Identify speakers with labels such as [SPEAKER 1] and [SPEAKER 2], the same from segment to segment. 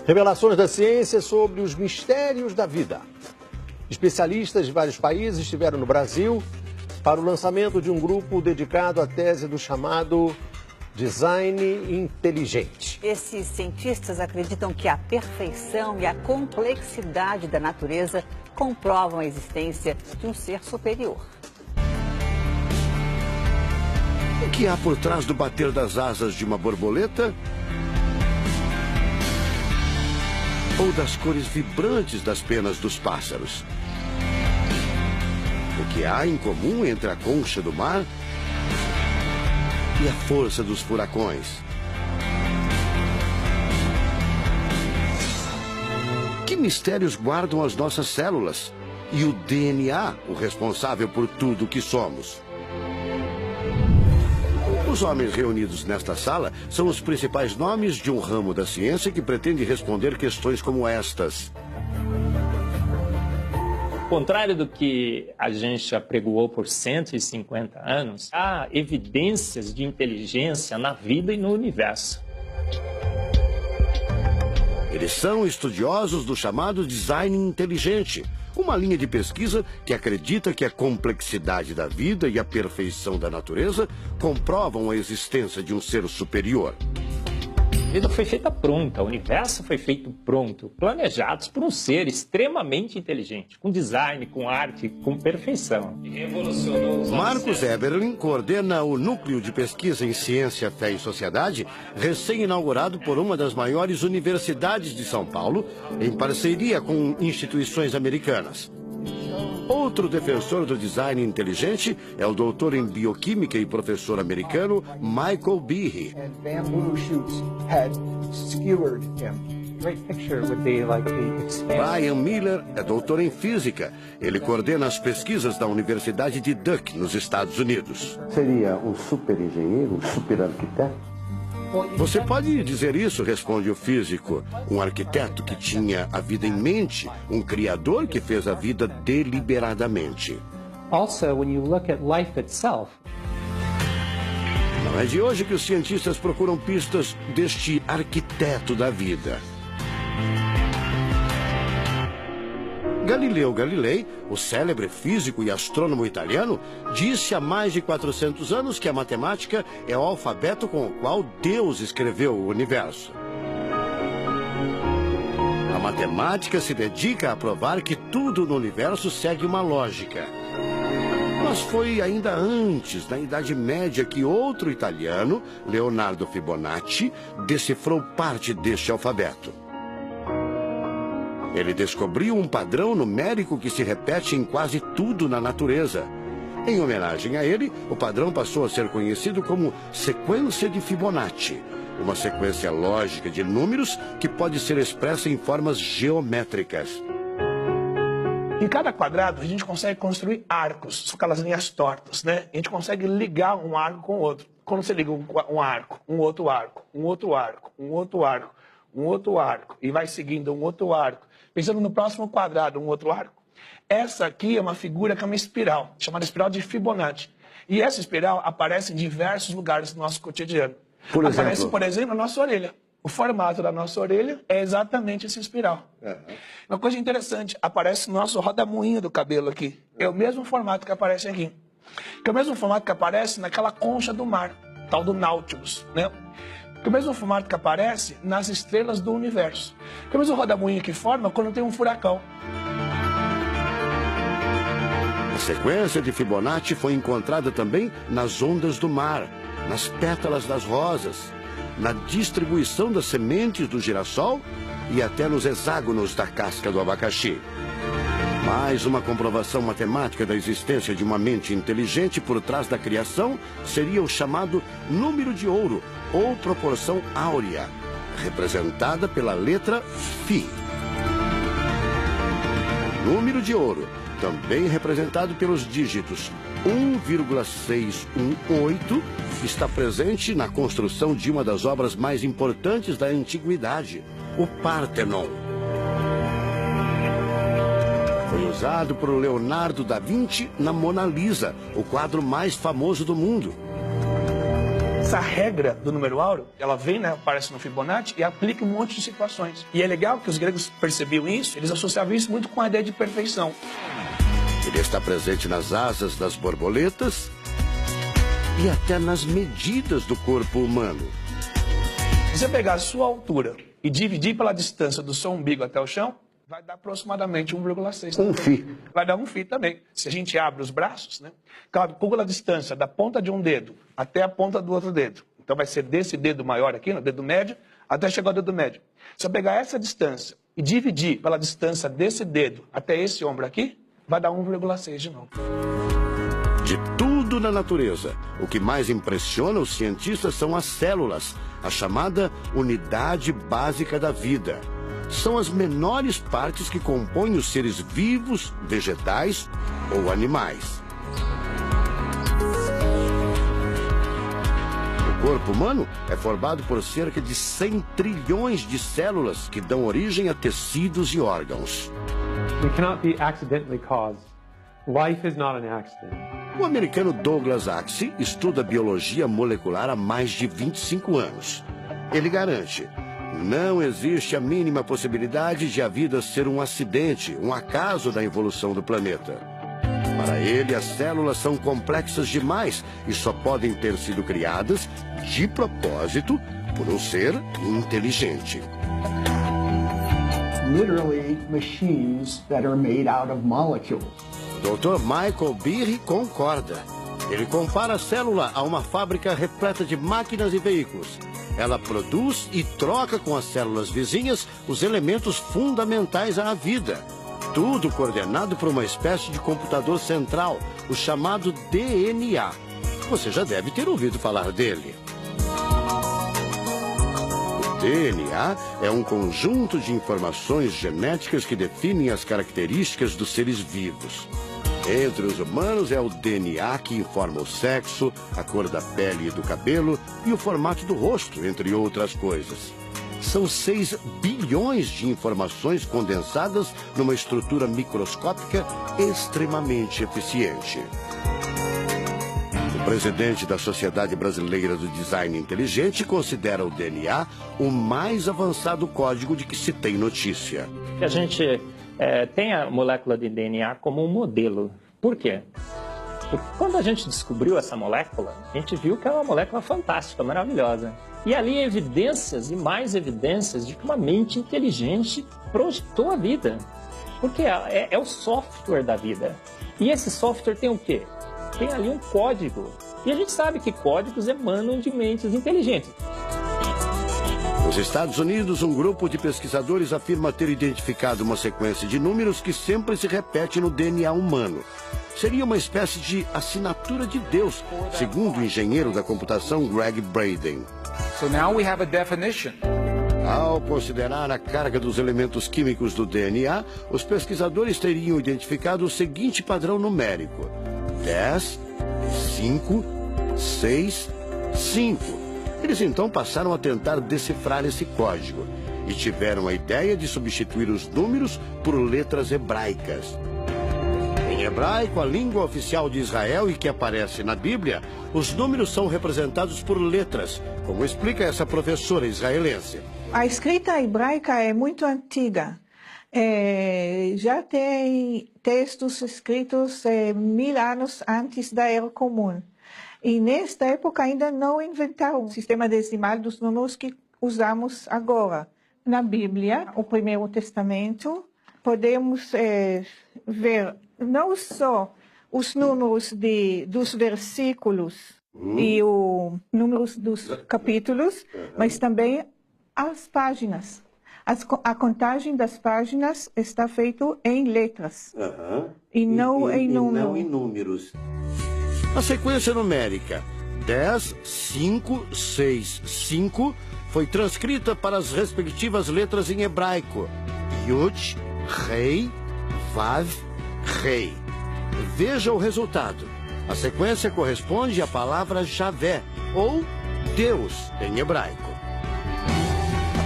[SPEAKER 1] Revelações da ciência sobre os mistérios da vida. Especialistas de vários países estiveram no Brasil para o lançamento de um grupo dedicado à tese do chamado design inteligente.
[SPEAKER 2] Esses cientistas acreditam que a perfeição e a complexidade da natureza comprovam a existência de um ser superior.
[SPEAKER 3] O que há por trás do bater das asas de uma borboleta? Ou das cores vibrantes das penas dos pássaros? O que há em comum entre a concha do mar e a força dos furacões? Que mistérios guardam as nossas células e o DNA, o responsável por tudo que somos? Os homens reunidos nesta sala são os principais nomes de um ramo da ciência que pretende responder questões como estas.
[SPEAKER 4] Ao contrário do que a gente apregoou por 150 anos, há evidências de inteligência na vida e no universo.
[SPEAKER 3] Eles são estudiosos do chamado design inteligente, uma linha de pesquisa que acredita que a complexidade da vida e a perfeição da natureza comprovam a existência de um ser superior.
[SPEAKER 4] A vida foi feita pronta, o universo foi feito pronto, planejados por um ser extremamente inteligente, com design, com arte, com perfeição.
[SPEAKER 3] Marcos Eberlin coordena o Núcleo de Pesquisa em Ciência, Fé e Sociedade, recém-inaugurado por uma das maiores universidades de São Paulo, em parceria com instituições americanas. Outro defensor do design inteligente é o doutor em bioquímica e professor americano Michael Behe. Brian Miller é doutor em física. Ele coordena as pesquisas da Universidade de Duke, nos Estados Unidos.
[SPEAKER 5] Seria um super engenheiro, um super arquiteto?
[SPEAKER 3] Você pode dizer isso, responde o físico. Um arquiteto que tinha a vida em mente, um criador que fez a vida deliberadamente.
[SPEAKER 6] Also, when you look at life itself,
[SPEAKER 3] não é de hoje que os cientistas procuram pistas deste arquiteto da vida. Galileu Galilei, o célebre físico e astrônomo italiano, disse há mais de 400 anos que a matemática é o alfabeto com o qual Deus escreveu o universo. A matemática se dedica a provar que tudo no universo segue uma lógica. Mas foi ainda antes, na Idade Média, que outro italiano, Leonardo Fibonacci, decifrou parte deste alfabeto. Ele descobriu um padrão numérico que se repete em quase tudo na natureza. Em homenagem a ele, o padrão passou a ser conhecido como sequência de Fibonacci, uma sequência lógica de números que pode ser expressa em formas geométricas.
[SPEAKER 7] Em cada quadrado, a gente consegue construir arcos, são aquelas linhas tortas, né? A gente consegue ligar um arco com o outro. Quando você liga um arco, um outro arco, um outro arco, um outro arco, um outro arco, e vai seguindo um outro arco, pensando no próximo quadrado, um outro arco. Essa aqui é uma figura que é uma espiral, chamada espiral de Fibonacci. E essa espiral aparece em diversos lugares do nosso cotidiano. Aparece, por exemplo, na nossa orelha. O formato da nossa orelha é exatamente essa espiral. Uma coisa interessante, aparece no nosso rodamuinho do cabelo aqui. É o mesmo formato que aparece aqui. Que é o mesmo formato que aparece naquela concha do mar, tal do Nautilus, né? Que é o mesmo formato que aparece nas estrelas do universo. Que é o mesmo rodamuinho que forma quando tem um furacão.
[SPEAKER 3] A sequência de Fibonacci foi encontrada também nas ondas do mar, nas pétalas das rosas, na distribuição das sementes do girassol e até nos hexágonos da casca do abacaxi. Mais uma comprovação matemática da existência de uma mente inteligente por trás da criação seria o chamado número de ouro, ou proporção áurea, representada pela letra Φ. O número de ouro, também representado pelos dígitos 1,618, está presente na construção de uma das obras mais importantes da antiguidade, o Partenon. Foi usado por Leonardo da Vinci na Mona Lisa, o quadro mais famoso do mundo.
[SPEAKER 7] essa regra do número áureo, ela vem, né, aparece no Fibonacci e aplica em um monte de situações. E é legal que os gregos percebiam isso, eles associavam isso muito com a ideia de perfeição.
[SPEAKER 3] Ele está presente nas asas das borboletas e até nas medidas do corpo humano.
[SPEAKER 7] Se você pegar a sua altura e dividir pela distância do seu umbigo até o chão, vai dar aproximadamente 1,6.
[SPEAKER 3] Um φ.
[SPEAKER 7] Vai dar um φ também. Se a gente abre os braços, né, calcula a distância da ponta de um dedo até a ponta do outro dedo. Então vai ser desse dedo maior aqui, no dedo médio, até chegar ao dedo médio. Se eu pegar essa distância e dividir pela distância desse dedo até esse ombro aqui, vai dar 1,6 de novo.
[SPEAKER 3] De tudo na natureza, o que mais impressiona os cientistas são as células, a chamada unidade básica da vida. São as menores partes que compõem os seres vivos, vegetais ou animais. O corpo humano é formado por cerca de 100 trilhões de células que dão origem a tecidos e órgãos.
[SPEAKER 6] We cannot be accidentally caused. Life is not an accident.
[SPEAKER 3] O americano Douglas Axie estuda biologia molecular há mais de 25 anos. Ele garante: não existe a mínima possibilidade de a vida ser um acidente, um acaso da evolução do planeta. Para ele, as células são complexas demais e só podem ter sido criadas de propósito por um ser inteligente.
[SPEAKER 8] Literally machines that are made out of molecules.
[SPEAKER 3] Dr. Michael Behe concorda. Ele compara a célula a uma fábrica repleta de máquinas e veículos. Ela produz e troca com as células vizinhas os elementos fundamentais à vida. Tudo coordenado por uma espécie de computador central, o chamado DNA. Você já deve ter ouvido falar dele. O DNA é um conjunto de informações genéticas que definem as características dos seres vivos. Entre os humanos é o DNA que informa o sexo, a cor da pele e do cabelo e o formato do rosto, entre outras coisas. São 6 bilhões de informações condensadas numa estrutura microscópica extremamente eficiente. O presidente da Sociedade Brasileira do Design Inteligente considera o DNA o mais avançado código de que se tem notícia.
[SPEAKER 4] A gente tem a molécula de DNA como um modelo. Por quê? Porque quando a gente descobriu essa molécula, a gente viu que é uma molécula fantástica, maravilhosa. E ali evidências e mais evidências de que uma mente inteligente projetou a vida. Porque é o software da vida. E esse software tem o quê? Tem ali um código. E a gente sabe que códigos emanam de mentes inteligentes.
[SPEAKER 3] Nos Estados Unidos, um grupo de pesquisadores afirma ter identificado uma sequência de números que sempre se repete no DNA humano. Seria uma espécie de assinatura de Deus, segundo o engenheiro da computação Greg Braden.
[SPEAKER 9] So now we have a definition.
[SPEAKER 3] Ao considerar a carga dos elementos químicos do DNA, os pesquisadores teriam identificado o seguinte padrão numérico: 10, 5, 6, 5. Eles então passaram a tentar decifrar esse código e tiveram a ideia de substituir os números por letras hebraicas. Em hebraico, a língua oficial de Israel e que aparece na Bíblia, os números são representados por letras, como explica essa professora israelense.
[SPEAKER 10] A escrita hebraica é muito antiga. Já tem textos escritos 1000 anos antes da Era Comum. E nesta época ainda não inventaram o sistema decimal dos números que usamos agora. Na Bíblia, o Primeiro Testamento, podemos ver não só os números dos versículos e os números dos capítulos, mas também as páginas. A contagem das páginas está feita em letras e não em números.
[SPEAKER 3] A sequência numérica 10, 5, 6, 5 foi transcrita para as respectivas letras em hebraico: Yud, Rei, Vav, Rei. Veja o resultado. A sequência corresponde à palavra Javé, ou Deus, em hebraico.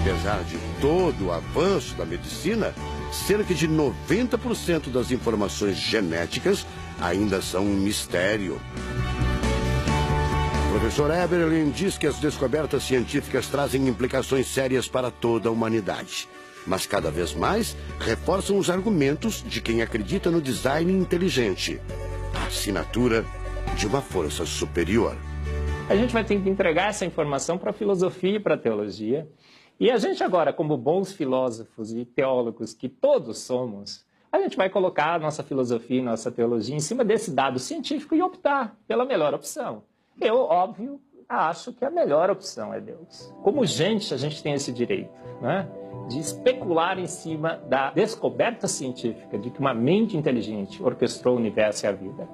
[SPEAKER 3] Apesar de todo o avanço da medicina, cerca de 90% das informações genéticas ainda são um mistério. O Professor Eberlin diz que as descobertas científicas trazem implicações sérias para toda a humanidade, mas cada vez mais reforçam os argumentos de quem acredita no design inteligente, a assinatura de uma força superior.
[SPEAKER 4] A gente vai ter que entregar essa informação para a filosofia e para a teologia. E a gente agora, como bons filósofos e teólogos que todos somos, a gente vai colocar a nossa filosofia e nossa teologia em cima desse dado científico e optar pela melhor opção. Eu, óbvio, acho que a melhor opção é Deus. Como gente, a gente tem esse direito, né, de especular em cima da descoberta científica de que uma mente inteligente orquestrou o universo e a vida.